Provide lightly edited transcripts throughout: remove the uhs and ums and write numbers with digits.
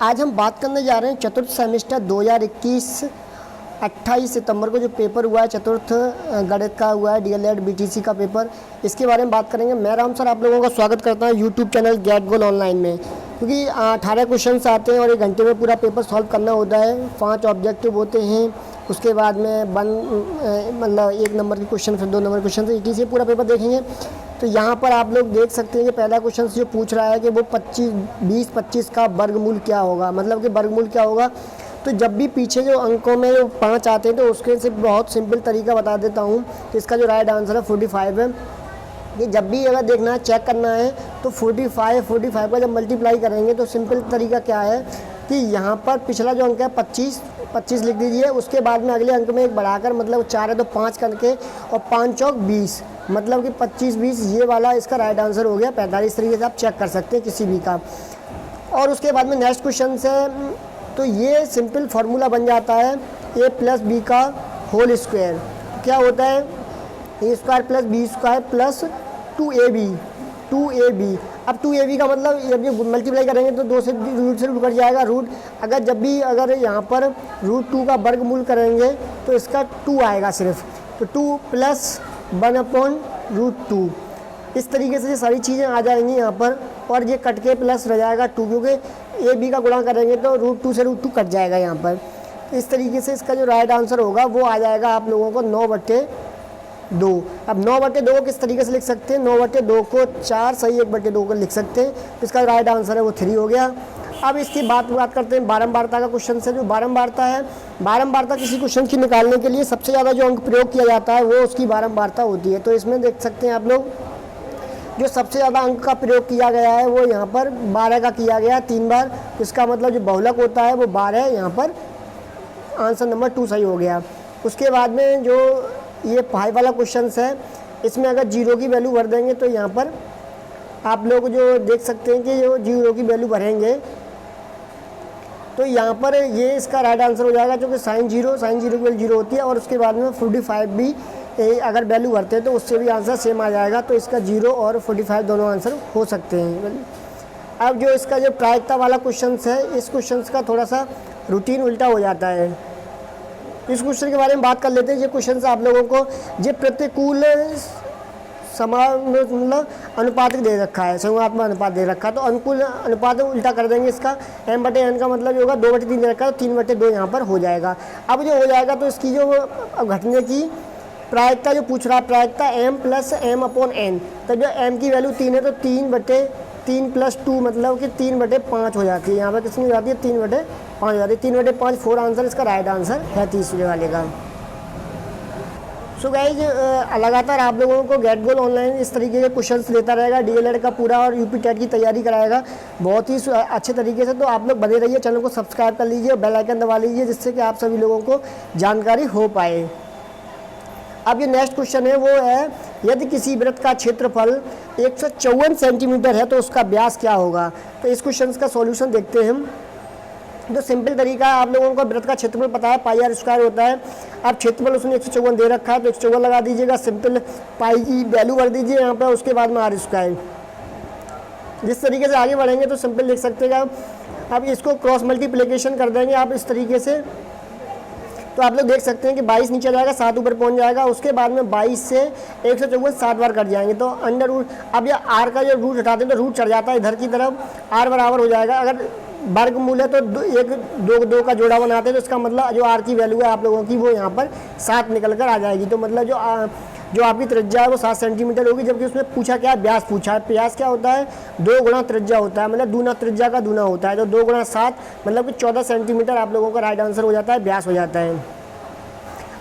आज हम बात करने जा रहे हैं चतुर्थ सेमेस्टर 2021 28 सितंबर को जो पेपर हुआ है चतुर्थ गणित का हुआ है डीएलएड बीटीसी का पेपर, इसके बारे में बात करेंगे। मैं राम सर आप लोगों का स्वागत करता हूं यूट्यूब चैनल गेट गोल ऑनलाइन में, क्योंकि 18 क्वेश्चंस आते हैं और 1 घंटे में पूरा पेपर सॉल्व करना होता है। 5 ऑब्जेक्टिव होते हैं, उसके बाद में मतलब 1 नंबर के क्वेश्चन, फिर 2 नंबर क्वेश्चन, तो से पूरा पेपर देखेंगे। तो यहाँ पर आप लोग देख सकते हैं कि पहला क्वेश्चन जो पूछ रहा है कि वो 20-25 का वर्गमूल क्या होगा, मतलब कि वर्गमूल क्या होगा। तो जब भी पीछे जो अंकों में 5 आते हैं तो उसके से बहुत सिंपल तरीका बता देता हूँ। तो इसका जो राइट आंसर है 45 है। ये जब भी अगर देखना है, चेक करना है, तो 45 का जब मल्टीप्लाई करेंगे तो सिंपल तरीका क्या है कि यहाँ पर पिछला जो अंक है 25 लिख दीजिए, उसके बाद में अगले अंक में एक बढ़ाकर, मतलब 4 है तो 5 करके, और 5 चौक 20, मतलब कि 25-20 ये वाला इसका राइट आंसर हो गया 45। तरीके से आप चेक कर सकते हैं किसी भी का। और उसके बाद में नेक्स्ट क्वेश्चन से तो ये सिंपल फार्मूला बन जाता है a + b का होल स्क्वायर। क्या होता है a² + b² प्लस 2ab। अब 2ab का मतलब जब ये मल्टीप्लाई करेंगे तो 2 से रूट से कट जाएगा रूट। अगर यहाँ पर √2 का वर्गमूल करेंगे तो इसका 2 आएगा सिर्फ, तो 2 + 1/√2। इस तरीके से ये सारी चीज़ें आ जाएंगी यहाँ पर, और ये कट के प्लस रह जाएगा 2, क्योंकि ए बी का गुणा करेंगे तो √2 से √2 कट जाएगा यहाँ पर। इस तरीके से इसका जो राइट आंसर होगा वो आ जाएगा आप लोगों को 9/2। अब 9/2 को किस तरीके से लिख सकते हैं, 9/2 को 4 सही 1/2 को लिख सकते हैं। इसका राइट आंसर है वो 3 हो गया। अब इसकी बात करते हैं बारंबारता का क्वेश्चन से। जो बारंबारता है, बारंबारता किसी क्वेश्चन की निकालने के लिए सबसे ज़्यादा जो अंक प्रयोग किया जाता है वो उसकी बारंबारता होती है। तो इसमें देख सकते हैं आप लोग, जो सबसे ज़्यादा अंक का प्रयोग किया गया है वो यहाँ पर 12 का किया गया 3 बार। इसका मतलब जो बहुलक होता है वो 12 है, यहाँ पर आंसर नंबर 2 सही हो गया। उसके बाद में जो ये 5 वाला क्वेश्चन है, इसमें अगर 0 की वैल्यू भर देंगे तो यहाँ पर आप लोग जो देख सकते हैं कि जो 0 की वैल्यू भरेंगे तो यहाँ पर ये इसका राइट आंसर हो जाएगा, क्योंकि साइन जीरो की वैल्यू 0 होती है। और उसके बाद में 45 भी अगर वैल्यू भरते हैं तो उससे भी आंसर सेम आ जाएगा। तो इसका 0 और 45 दोनों आंसर हो सकते हैं। अब जो इसका जो प्रायिकता वाला क्वेश्चन है, इस क्वेश्चन का थोड़ा सा रूटीन उल्टा हो जाता है। इस क्वेश्चन के बारे में बात कर लेते हैं। ये क्वेश्चन आप लोगों को ये प्रतिकूल मतलब अनुपात दे रखा है, संयुगात्मक अनुपात दे रखा है, तो अनुकूल अनुपात उल्टा कर देंगे। इसका m/n का मतलब होगा 2/3 दे रखा है, तो 3/2 यहाँ पर हो जाएगा। अब जो हो जाएगा तो इसकी जो घटने की प्रायिकता जो पूछ रहा है, प्रायिकता m + m/n, तो जो m की वैल्यू 3 है तो 3/3 + 2 मतलब कि 3/5 हो जाती है। यहाँ पर कितनी हो जाती है, 3/5 हो जाती है। 3/5 4 आंसर इसका राइट आंसर है तीसरे वाले का। सो गाइज लगातार आप लोगों को गेट गोल ऑनलाइन इस तरीके के क्वेश्चंस देता रहेगा। डीएलएड का पूरा और यूपी टेट की तैयारी कराएगा बहुत ही अच्छे तरीके से। तो आप लोग बने रहिए, चैनल को सब्सक्राइब कर लीजिए, बेल आइकन दबा लीजिए, जिससे कि आप सभी लोगों को जानकारी हो पाए। अब ये नेक्स्ट क्वेश्चन है, वो है यदि किसी वृत्त का क्षेत्रफल 154 सेंटीमीटर है तो उसका व्यास क्या होगा। तो इस क्वेश्चन का सॉल्यूशन देखते हैं हम। तो सिंपल तरीका है, आप लोगों को वृत्त का क्षेत्रफल पता है πr² होता है। अब क्षेत्रफल उसने 154 दे रखा है तो 154 लगा दीजिएगा, सिंपल पाई की वैल्यू भर दीजिए यहाँ पर, उसके बाद में r²। जिस तरीके से आगे बढ़ेंगे तो सिंपल लिख सकते हैं आप। अब इसको क्रॉस मल्टीप्लिकेशन कर देंगे आप इस तरीके से, तो आप लोग देख सकते हैं कि 22 नीचे जाएगा, 7 ऊपर पहुंच जाएगा। उसके बाद में 22 से 154 7 बार कट जाएंगे तो अंडर रूट, अब ये r का जो रूट हटाते हैं तो रूट चढ़ जाता है इधर की तरफ, r बराबर हो जाएगा। अगर वर्गमूल है तो 2 का जोड़ा बनाते हैं तो इसका मतलब जो r की वैल्यू है आप लोगों की वो यहाँ पर 7 निकल कर आ जाएगी। तो मतलब जो आपकी त्रिज्या है वो 7 सेंटीमीटर होगी। जबकि उसमें पूछा क्या है, व्यास पूछा है। व्यास क्या होता है, 2 गुणा त्रिज्या होता है, मतलब दूना त्रिज्या का दूना होता है। तो 2 गुणा 7 मतलब कि 14 सेंटीमीटर आप लोगों का राइट आंसर हो जाता है, व्यास हो जाता है।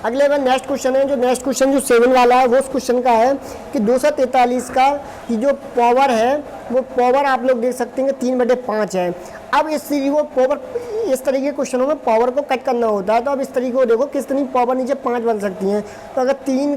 अगले बार नेक्स्ट क्वेश्चन है, जो नेक्स्ट क्वेश्चन जो 7 वाला है वो उस क्वेश्चन का है कि 243 का की जो पावर है वो पावर आप लोग देख सकते हैं कि 3/5 है। अब इस वो पावर, इस तरीके के क्वेश्चनों में पावर को कट करना होता है। तो अब इस तरीके को देखो कितनी पावर नीचे 5 बन सकती हैं। तो अगर 3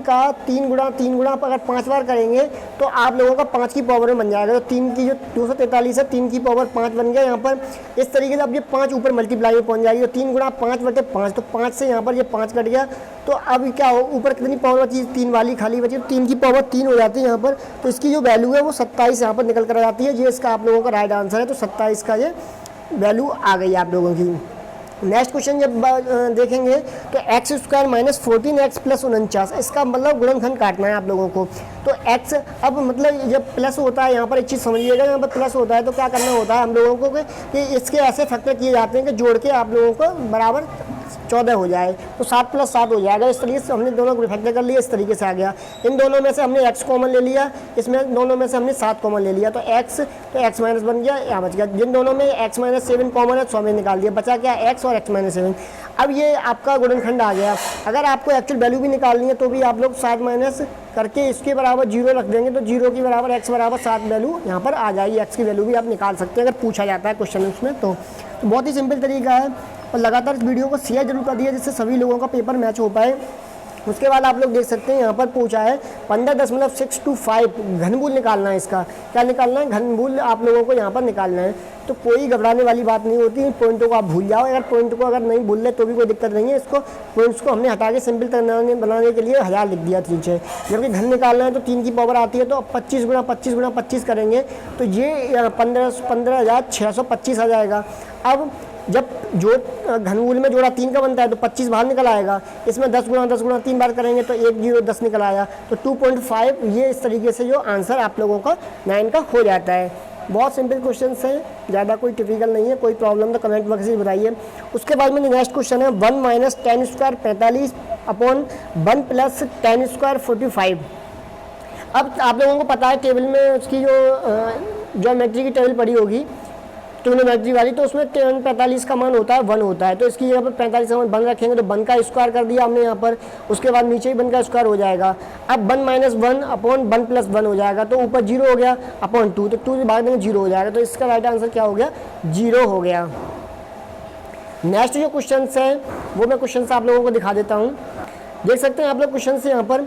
गुणा अगर 5 बार करेंगे तो आप लोगों का 5 की पावर में बन जाएगा। तो 3 की जो 243 है, 3 की पावर 5 बन गया यहाँ पर। इस तरीके से अब ये 5 ऊपर मल्टीप्लाई में पहुँच जाएगी। तो 3 गुणा 5/5, तो 5 से यहाँ पर ये 5 कट गया। तो अब क्या हो, ऊपर कितनी पावर बची, 3 वाली खाली बची, तो 3 की पावर 3 हो जाती है यहाँ पर। तो इसकी जो वैल्यू है वो 27 यहाँ पर निकल कर आ जाती है। ये इसका आप लोगों का राइट आंसर है। तो 27 का ये वैल्यू आ गई आप लोगों की। नेक्स्ट क्वेश्चन जब देखेंगे तो x square minus 14x plus 49, इसका मतलब गुणनखंड काटना है आप लोगों को। तो x अब मतलब जब प्लस होता है, यहाँ पर एक चीज़ समझिएगा, यहाँ पर प्लस होता है तो क्या करना होता है हम लोगों को कि इसके ऐसे फैक्टर किए जाते हैं कि जोड़ के आप लोगों को बराबर 14 हो जाए, तो 7 + 7 हो जाएगा। इस तरीके से हमने दोनों को फैक्टर कर लिया, इस तरीके से आ गया। इन दोनों में से हमने x कॉमन ले लिया, इसमें दोनों में से हमने 7 कॉमन ले लिया, तो x माइनस बन गया, यहाँ बच गया। जिन दोनों में x माइनस 7 कॉमन है, 100 में निकाल दिया, बचा क्या x और x माइनस 7। अब ये आपका गुणनखंड आ गया। अगर आपको एक्चुअल वैल्यू भी निकालनी है तो भी आप लोग 7 माइनस करके इसके बराबर 0 रख देंगे, तो 0 की बराबर x बराबर 7 वैल्यू यहाँ पर आ जाएगी। x की वैल्यू भी आप निकाल सकते हैं अगर पूछा जाता है क्वेश्चन उसमें। तो बहुत ही सिंपल तरीका है, और लगातार इस वीडियो को शेयर जरूर कर दिया जिससे सभी लोगों का पेपर मैच हो पाए। उसके बाद आप लोग देख सकते हैं यहाँ पर पूछा है 15.625 घनमूल निकालना है। इसका क्या निकालना है? घनमूल आप लोगों को यहाँ पर निकालना है। तो कोई घबराने वाली बात नहीं होती, पॉइंटों को आप भूल जाओ। अगर पॉइंट को अगर नहीं भूल ले तो भी कोई दिक्कत नहीं है। इसको पॉइंट्स को हमने हटा के सिंपल बनाने के लिए 1000 लिख दिया नीचे। जबकि घन निकालना है तो 3 की पावर आती है, तो अब 25 × 25 × 25 करेंगे तो ये 15,625 आ जाएगा। अब जब जो घनमूल में जोड़ा 3 का बनता है तो 25 बाहर निकल आएगा। इसमें 10 × 10 × 3 बार करेंगे तो 1 0 10 निकल आया, तो 2.5। ये इस तरीके से जो आंसर आप लोगों का 9 का हो जाता है। बहुत सिंपल क्वेश्चन है, ज़्यादा कोई टिपिकल नहीं है। कोई प्रॉब्लम तो कमेंट बॉक्स में बताइए। उसके बाद में नेक्स्ट क्वेश्चन है 1 minus tan square 45 upon 1 plus tan square 45। अब आप लोगों को पता है टेबल में उसकी जो ज्योमेट्री की टेबल पड़ी होगी ट्रिग्नोमेट्री वाली, तो उसमें tan 45 का मान होता है 1 होता है। तो इसकी जगह पर 45 का मान 1 रखेंगे तो 1 का स्क्वायर कर दिया हमने यहाँ पर। उसके बाद नीचे ही 1 का स्क्वायर हो जाएगा। अब 1 माइनस 1 अपॉन 1 प्लस 1 हो जाएगा, तो ऊपर 0 हो गया अपॉन 2, तो 2 से भाग देंगे 0 हो जाएगा। तो इसका राइट आंसर क्या हो गया? 0 हो गया। नेक्स्ट जो क्वेश्चन है वो मैं क्वेश्चन आप लोगों को दिखा देता हूँ। देख सकते हैं आप लोग क्वेश्चन से यहाँ पर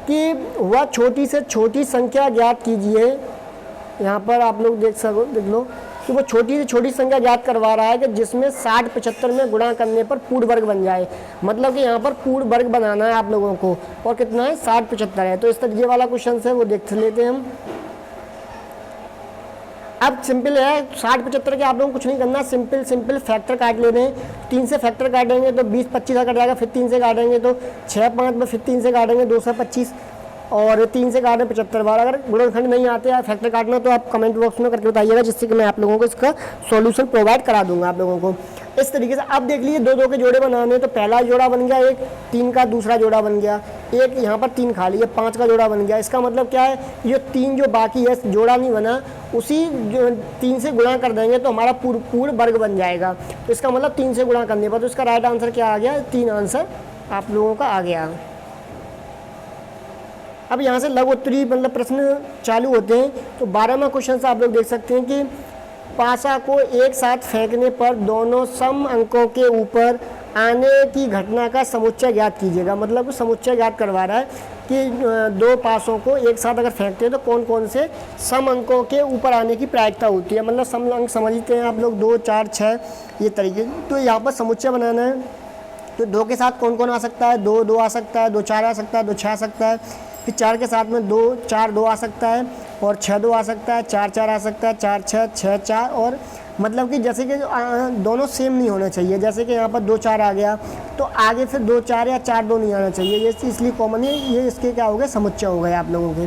कि वह छोटी से छोटी संख्या ज्ञात कीजिए। यहाँ पर आप लोग देख लो कि वो छोटी से छोटी संख्या ज्ञात करवा रहा है कि जिसमें 60 75 में गुणा करने पर पूर्ण वर्ग बन जाए। मतलब कि यहाँ पर पूर्ण वर्ग बनाना है आप लोगों को, और कितना है? 60 75 है। तो इस तरीके वाला क्वेश्चन है वो देख लेते हैं हम। अब सिंपल है, 60 75 के आप लोगों को कुछ नहीं करना, सिंपल फैक्टर काट लेने हैं। 3 से फैक्टर काटेंगे तो 20 25 कट जाएगा, फिर 3 से काटेंगे तो 6 5 में, फिर 3 से काटेंगे 225, और 3 से काटें 75 बार। अगर गुणनखंड नहीं आते हैं फैक्टर काटना तो आप कमेंट बॉक्स में करके बताइएगा, जिससे कि मैं आप लोगों को इसका सॉल्यूशन प्रोवाइड करा दूंगा आप लोगों को। इस तरीके से अब देख लीजिए 2 के जोड़े बनाने, तो पहला जोड़ा बन गया एक, 3 का दूसरा जोड़ा बन गया एक, यहाँ पर 3 खाली है, 5 का जोड़ा बन गया। इसका मतलब क्या है? ये 3 जो बाकी है जोड़ा नहीं बना, उसी जो 3 से गुणा कर देंगे तो हमारा पूर्ण वर्ग बन जाएगा। तो इसका मतलब 3 से गुणा करने पर, तो इसका राइट आंसर क्या आ गया? 3 आंसर आप लोगों का आ गया। अब यहाँ से लघु उत्तरी मतलब प्रश्न चालू होते हैं। तो 12वां क्वेश्चन से आप लोग देख सकते हैं कि पासा को एक साथ फेंकने पर दोनों सम अंकों के ऊपर आने की घटना का समुच्चय ज्ञात कीजिएगा। मतलब समुच्चय ज्ञात करवा रहा है कि 2 पासों को एक साथ अगर फेंकते हैं तो कौन कौन से सम अंकों के ऊपर आने की प्रायिकता होती है। मतलब सम अंक समझते हैं आप लोग, 2 4 6 ये तरीके। तो यहाँ पर समुच्चय बनाना है, तो 2 के साथ कौन कौन आ सकता है? 2 2 आ सकता है, 2 4 आ सकता है, 2 6 आ सकता है, फिर 4 के साथ में 2 4 2 आ सकता है, और 6 2 आ सकता है, 4 4 आ सकता है, 4 6 6 4। और मतलब कि जैसे कि दोनों सेम नहीं होना चाहिए। जैसे कि यहाँ पर 2 4 आ गया तो आगे फिर 2 4 या 4 2 नहीं आना चाहिए, ये इसलिए कॉमन है। ये इसके क्या हो गए? समुच्चय हो गए आप लोगों के।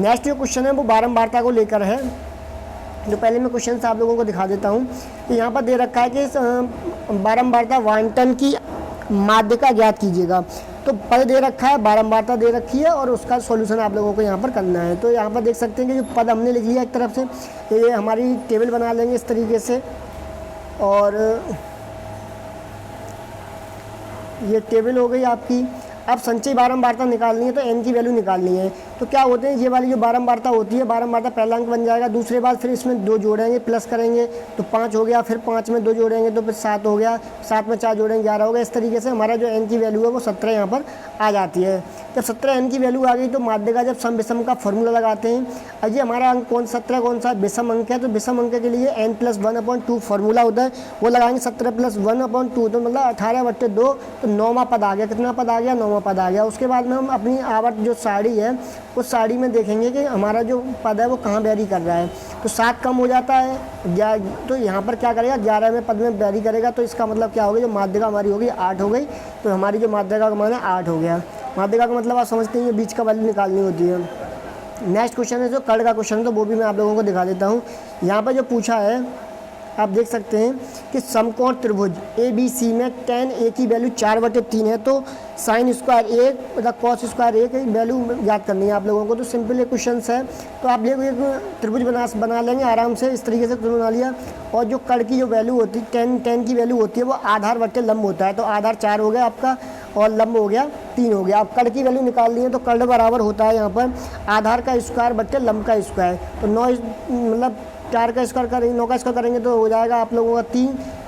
नेक्स्ट जो क्वेश्चन है वो बारंबारता को लेकर है। जो पहले मैं क्वेश्चन आप लोगों को दिखा देता हूँ। यहाँ पर दे रखा है कि बारंबारता वांटन की माध्यिका ज्ञात कीजिएगा। तो पद दे रखा है, बारंबारता दे रखी है, और उसका सॉल्यूशन आप लोगों को यहाँ पर करना है। तो यहाँ पर देख सकते हैं कि जो पद हमने लिख लिया एक तरफ से, तो ये हमारी टेबल बना लेंगे इस तरीके से, और ये टेबल हो गई आपकी। अब संचयी बारंबारता निकालनी है तो n की वैल्यू निकालनी है। तो क्या होते हैं, ये वाली जो बारंबारता होती है, बारंबारता पहला अंक बन जाएगा, दूसरे बार फिर इसमें 2 जोड़ेंगे, प्लस करेंगे तो 5 हो गया, फिर 5 में 2 जोड़ेंगे तो फिर 7 हो गया, 7 में 4 जोड़ेंगे 11 हो गया। इस तरीके से हमारा जो n की वैल्यू है वो 17 यहाँ पर आ जाती है। जब 17 n की वैल्यू आ गई तो माध्यिका जब सम विषम का फॉर्मूला लगाते हैं। अब ये हमारा अंक 17 कौन सा? विषम अंक है। तो विषम अंक के लिए n+1/2 फॉर्मूला होता है, वो लगाएंगे 17 + 1/2, तो मतलब 18/2, तो 9वां पद आ गया। कितना पद आ गया? 9वां पद आ गया। उसके बाद में हम अपनी आवर्त जो सारणी है उस साड़ी में देखेंगे कि हमारा जो पद है वो कहाँ वेरी कर रहा है। तो 7 कम हो जाता है, तो यहाँ पर क्या करेगा 11वें पद में वेरी करेगा। तो इसका मतलब क्या होगा, जो माध्यिका हमारी होगी 8 हो गई। तो हमारी जो माध्यिका का मान है 8 हो गया। माध्यिका का मतलब आप समझते हैं बीच का वैल्यू निकालनी होती है। नेक्स्ट क्वेश्चन है जो कर्ण का क्वेश्चन, तो वो भी मैं आप लोगों को दिखा देता हूँ। यहाँ पर जो पूछा है आप देख सकते हैं कि समकोण त्रिभुज ABC में tan A की वैल्यू 4/3 है, तो साइन स्क्वायर 1 मतलब कॉस स्क्वायर 1 वैल्यू याद करनी है आप लोगों को। तो सिंपल एक क्वेश्चन है, तो आप ये एक त्रिभुज बना लेंगे आराम से, इस तरीके से त्रिभुज बना लिया। और जो कर्ण की जो वैल्यू होती है tan की वैल्यू होती है वो आधार बट्टे लंब होता है। तो आधार 4 हो गया आपका और लंब हो गया 3 हो गया। अब कर्ण की वैल्यू निकालनी है, तो कर्ण बराबर होता है यहाँ पर आधार का स्क्वायर बट्टे लंब का स्क्वायर। तो 9 मतलब 4 का स्क्वायर करेंगे, 9 का स्क्वायर करेंगे तो हो जाएगा आप लोगों का 3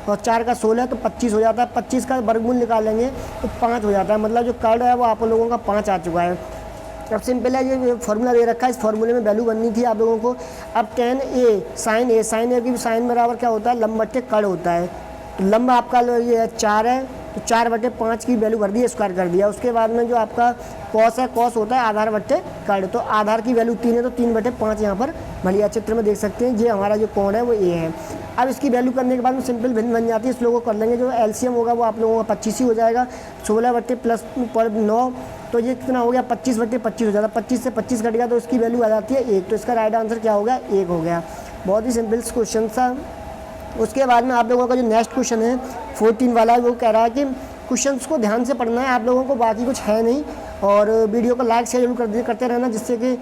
और 4 का 16 तो 25 हो जाता है। 25 का वर्गमूल निकालेंगे तो 5 हो जाता है, मतलब जो कर्ण है वो आप लोगों का 5 आ चुका है। अब सिंपल है, ये फार्मूला दे रखा है, इस फार्मूले में वैल्यू बननी थी आप लोगों को। अब tan A साइन A की साइन बराबर क्या होता है, लंब बट्टे कर्ण होता है। तो लंब आपका ये 4 है, तो 4/5 की वैल्यू भर दी, स्क्वायर कर दिया। उसके बाद में जो आपका कॉस है, कॉस होता है आधार बट्टे कर्ण। तो आधार की वैल्यू 3 है, तो 3/5 यहाँ पर भलिया चित्र में देख सकते हैं। ये हमारा जो कोण है वो A है। अब इसकी वैल्यू करने के बाद में सिंपल भिन्न बन जाती है, इस लोगों को कर लेंगे। जो एलसीएम होगा वो आप लोगों का 25 ही हो जाएगा। 16/+9 तो ये कितना हो गया, 25/25 हो जाता है। 25 से 25 कट गया तो इसकी वैल्यू आ जाती है 1। तो इसका राइट आंसर क्या हो गया, 1 हो गया। बहुत ही सिंपल क्वेश्चन था। उसके बाद में आप लोगों का जो नेक्स्ट क्वेश्चन है 14 वाला, वो कह रहा है कि क्वेश्चंस को ध्यान से पढ़ना है आप लोगों को, बाकी कुछ है नहीं। और वीडियो को लाइक शेयर जरूर करते रहना, जिससे कि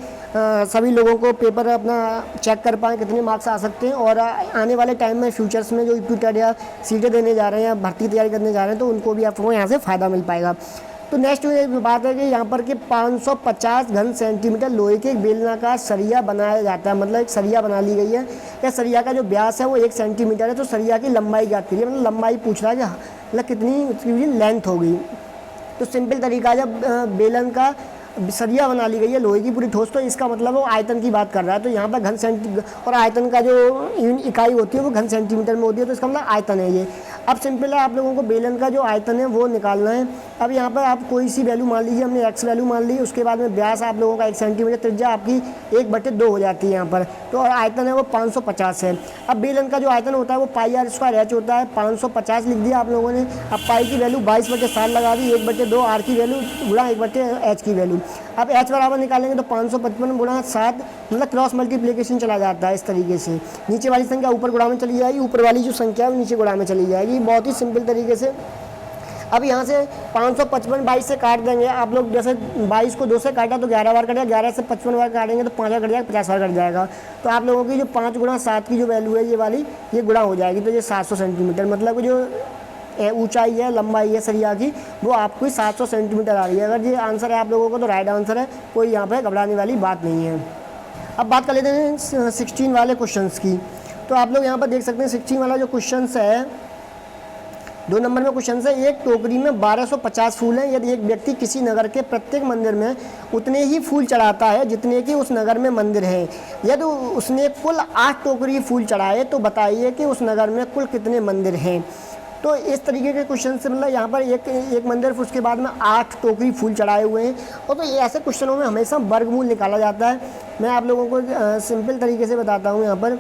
सभी लोगों को पेपर अपना चेक कर पाएँ कितने मार्क्स आ सकते हैं। और आने वाले टाइम में फ्यूचर्स में जो यूपीटेट या सीटें देने जा रहे हैं या भर्ती तैयारी करने जा रहे हैं, तो उनको भी आपको यहाँ से फ़ायदा मिल पाएगा। तो नेक्स्ट ये बात है कि यहाँ पर कि 550 घन सेंटीमीटर लोहे के एक बेलनाकार सरिया बनाया जाता है। मतलब एक सरिया बना ली गई है, या सरिया का जो व्यास है वो 1 सेंटीमीटर है। तो सरिया की लंबाई ज्ञात करिए, मतलब लंबाई पूछ रहा है कि मतलब कितनी उसकी लेंथ होगी। तो सिंपल तरीका, जब बेलन का सरिया बना ली गई है लोहे की पूरी ठोस, तो इसका मतलब वो आयतन की बात कर रहा है। तो यहाँ पर घन सेंटी और आयतन का जो इकाई होती है वो घन सेंटीमीटर में होती है, तो इसका मतलब आयतन है ये। अब सिंपल है, आप लोगों को बेलन का जो आयतन है वो निकालना है। अब यहाँ पर आप कोई सी वैल्यू मान लीजिए, हमने x वैल्यू मान ली। उसके बाद में व्यास आप लोगों का 1 सेंटीमीटर, त्रिज्या आपकी 1/2 हो जाती है यहाँ पर। तो और आयतन है वो 550 है। अब बेलन का जो आयतन होता है वो πr² होता है, 550 लिख दिया आप लोगों ने। अब पाई की वैल्यू 22/7 लगा दी, 1/2 r की वैल्यू गुणा 1/h की वैल्यू। अब h बराबर निकालेंगे तो 555 गुणा 7, मतलब क्रॉस मल्टीप्लिकेशन चला जाता है इस तरीके से। नीचे वाली संख्या ऊपर गुणा में चली जाएगी, ऊपर वाली जो संख्या है वो नीचे गुणा में चली जाएगी, बहुत ही सिंपल तरीके से। अब यहाँ से 555 22 से काट देंगे आप लोग। जैसे 22 को 2 से काटा तो 11 बार कटेगा, 11 से 55 बार काटेंगे तो 5 बार कट जाएगा, 50 बार कट जाएगा। तो आप लोगों की जो 5 गुणा 7 की जो वैल्यू है ये वाली, ये गुणा हो जाएगी। तो ये 700 सेंटीमीटर, मतलब जो ऊंचाई है, लंबाई है सरिया की, वो आपको 700 सेंटीमीटर आ रही है। अगर ये आंसर है आप लोगों को तो राइट आंसर है, कोई यहाँ पर घबराने वाली बात नहीं है। अब बात कर लेते हैं 16 वाले क्वेश्चंस की। तो आप लोग यहाँ पर देख सकते हैं 16 वाला जो क्वेश्चन है, 2 नंबर में क्वेश्चन है, एक टोकरी में 1250 फूल हैं। यदि एक व्यक्ति किसी नगर के प्रत्येक मंदिर में उतने ही फूल चढ़ाता है जितने कि उस नगर में मंदिर है, यदि उसने कुल 8 टोकरी फूल चढ़ाए तो बताइए कि उस नगर में कुल कितने मंदिर हैं। तो इस तरीके के क्वेश्चन से मतलब यहाँ पर एक मंदिर, फिर उसके बाद में 8 टोकरी फूल चढ़ाए हुए हैं। और तो ये ऐसे क्वेश्चनों में हमेशा वर्गमूल निकाला जाता है। मैं आप लोगों को सिंपल तरीके से बताता हूँ। यहाँ पर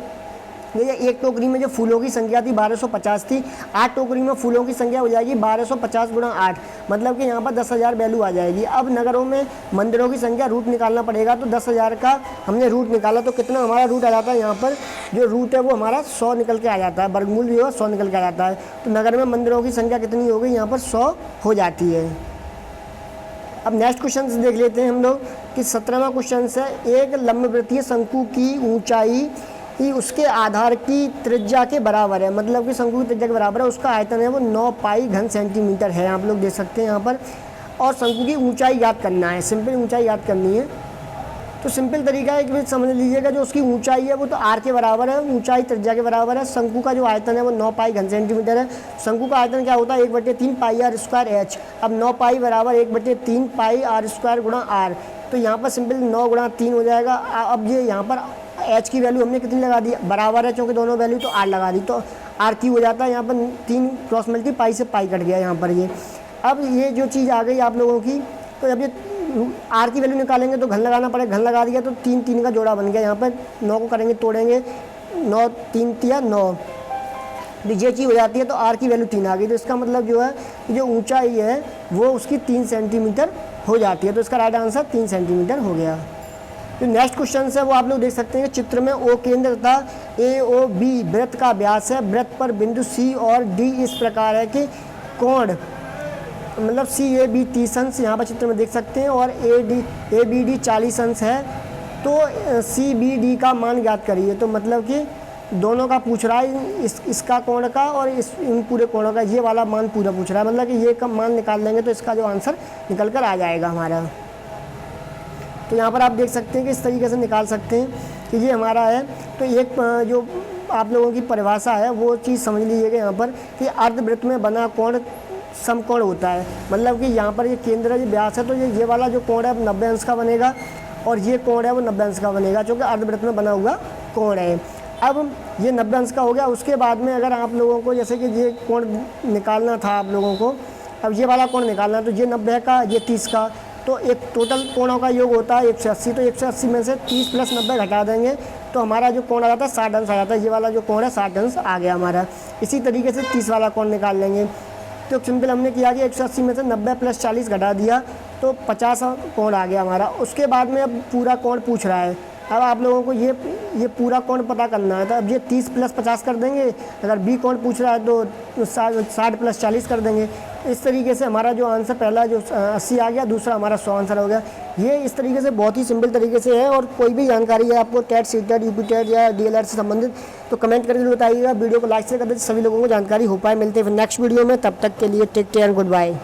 ये एक टोकरी में जो फूलों की संख्या थी 1250 थी, 8 टोकरी में फूलों की संख्या हो जाएगी 1250 गुणा 8, मतलब कि यहाँ पर 10,000 वैल्यू आ जाएगी। अब नगरों में मंदिरों की संख्या रूट निकालना पड़ेगा, तो 10,000 का हमने रूट निकाला तो कितना हमारा रूट आ जाता है। यहाँ पर जो रूट है वो हमारा 100 निकल के आ जाता है, वर्गमूल भी होगा 100 निकल के आ जाता है। तो नगर में मंदिरों की संख्या कितनी हो गई, यहाँ पर 100 हो जाती है। अब नेक्स्ट क्वेश्चन देख लेते हैं हम लोग कि 17वां क्वेश्चन है, एक लंबवृत्तीय शंकु की ऊंचाई उसके आधार की त्रिज्या के बराबर है, मतलब कि शंकु की त्रिज्या के बराबर है, उसका आयतन है वो 9 पाई घन सेंटीमीटर है। आप लोग देख सकते हैं यहाँ पर। और शंकु की ऊंचाई याद करना है, सिंपल ऊंचाई याद करनी है। तो सिंपल तरीका है कि समझ लीजिएगा, जो उसकी ऊंचाई है वो तो आर के बराबर है, ऊंचाई त्रिज्या के बराबर है। शंकु का जो आयतन है वो 9 पाई घन सेंटीमीटर है। शंकु का आयतन क्या होता है, 1/3 पाई आर स्क्वायर एच। अब 9 पाई बराबर 1/3 पाई आर स्क्वायर गुणा आर। तो यहाँ पर सिंपल 9 गुणा 3 हो जाएगा। अब ये यहाँ पर एच की वैल्यू हमने कितनी लगा दी, बराबर है क्योंकि दोनों वैल्यू, तो आर लगा दी, तो आर की हो जाता है। यहाँ पर 3 क्रॉस मल्टी पाई से पाई कट गया यहाँ पर ये। अब ये जो चीज़ आ गई आप लोगों की, तो अब ये आर की वैल्यू निकालेंगे तो घन लगाना पड़ेगा, घन लगा दिया तो 3 3 का जोड़ा बन गया। यहाँ पर 9 को करेंगे तोड़ेंगे, 9 3 तिया 9, तो ये चीज़ हो जाती है तो आर की वैल्यू 3 आ गई। तो इसका मतलब जो है जो ऊंचाई है वो उसकी 3 सेंटीमीटर हो जाती है। तो इसका राइट आंसर 3 सेंटीमीटर हो गया। जो नेक्स्ट क्वेश्चन है वो आप लोग देख सकते हैं कि चित्र में ओ केंद्र तथा ए ओ बी वृत्त का व्यास है। वृत्त पर बिंदु सी और डी इस प्रकार है कि कोण मतलब सी ए बी 30 अंश यहाँ पर चित्र में देख सकते हैं और ए बी डी 40 अंश है। तो सी बी डी का मान ज्ञात करिए। तो मतलब कि दोनों का पूछ रहा है, इसका कोण का और इन पूरे कोणों का ये वाला मान पूरा पूछ रहा है। मतलब कि ये का मान निकाल लेंगे तो इसका जो आंसर निकल कर आ जाएगा हमारा। तो यहाँ पर आप देख सकते हैं कि इस तरीके से निकाल सकते हैं कि ये हमारा है। तो एक जो आप लोगों की परिभाषा है वो चीज़ समझ लीजिएगा यहाँ पर कि अर्धवृत्त में बना कोण समकोण होता है। मतलब कि यहाँ पर ये केंद्र है, ये व्यास है, तो ये वाला जो कोण है 90 अंश का बनेगा और ये कोण है वो 90 अंश का बनेगा, जो कि अर्धवृत्त में बना हुआ कोण है। अब ये 90 अंश का हो गया। उसके बाद में अगर आप लोगों को जैसे कि ये कोण निकालना था आप लोगों को, अब ये वाला कोण निकालना, तो ये 90 का, ये 30 का, तो एक टोटल कोणों का योग होता है 180। तो 180 में से 30 प्लस 90 घटा देंगे तो हमारा जो कोण आ जाता है 60 अंश आ जाता है। ये वाला जो कोण है 60 अंश आ गया हमारा। इसी तरीके से 30 वाला कोण निकाल लेंगे। तो सिंपल हमने किया कि 180 में से 90 प्लस 40 घटा दिया तो 50 कोण आ गया हमारा। उसके बाद में अब पूरा कोण पूछ रहा है। अब आप लोगों को ये पूरा कोण पता करना है। तो अब ये 30 प्लस 50 कर देंगे, अगर बी कोण पूछ रहा है तो 60 प्लस 40 कर देंगे। इस तरीके से हमारा जो आंसर पहला जो 80 आ गया, दूसरा हमारा 100 आंसर हो गया। ये इस तरीके से बहुत ही सिंपल तरीके से है। और कोई भी जानकारी है आपको TET, C TET, UP TET या डीएलएड से संबंधित तो कमेंट करके बताइएगा। वीडियो को लाइक से कर दीजिए, सभी लोगों को जानकारी हो पाए। मिलते हैं फिर नेक्स्ट वीडियो में, तब तक के लिए टेक केयर, गुड बाय।